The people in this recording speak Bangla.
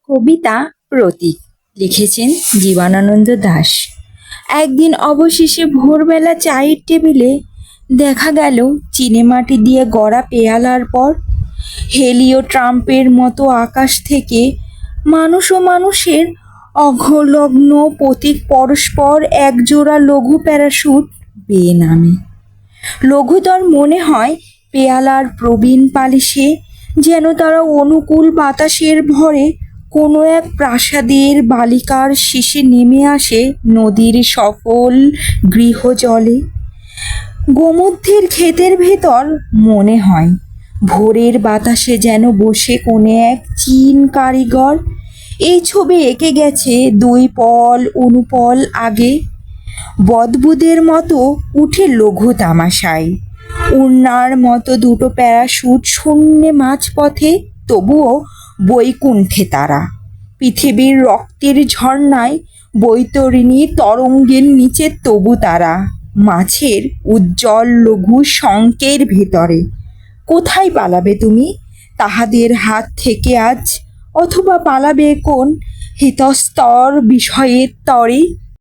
কবিতা প্রতীক লিখেছেন জীবনানন্দ দাশ। একদিন অবশেষে ভোরবেলা চায়ের টেবিলে দেখা গেল চিনেমাটি দিয়ে গড়া পেয়ালার পর হেলিও ট্রাম্পের মতো আকাশ থেকে মানুষ ও মানুষের অঘলগ্ন প্রতীক পরস্পর একজোড়া লঘু প্যারাশুট বেয়ে নামে। লঘুতর মনে হয় পেয়ালার প্রবীণ পালিশে, যেন তারা অনুকূল বাতাসের ভরে কোনো এক প্রাসাদের বালিকার শীষে নেমে আসে নদীর সফল গৃহজলে। গোমধ্যের ক্ষেতের ভেতর মনে হয় ভোরের বাতাসে যেন বসে কোনে এক চীন কারিগর এই ছবি এঁকে গেছে 2 পল অনুপল আগে। বদবুদের মতো উঠে লঘু তামাশায়, উন্নার মতো দুটো প্যারাশুট শূন্যে মাঝপথে, তবুও বৈকুণ্ঠে তারা। পৃথিবীর রক্তের ঝর্ণায় বৈতরণী তরঙ্গের নিচে তবু তারা মাছের উজ্জ্বল লঘু শঙ্কের ভেতরে। কোথায় পালাবে তুমি তাহাদের হাত থেকে আজ, অথবা পালাবে কোন হিতস্তর বিষয়ের তরে?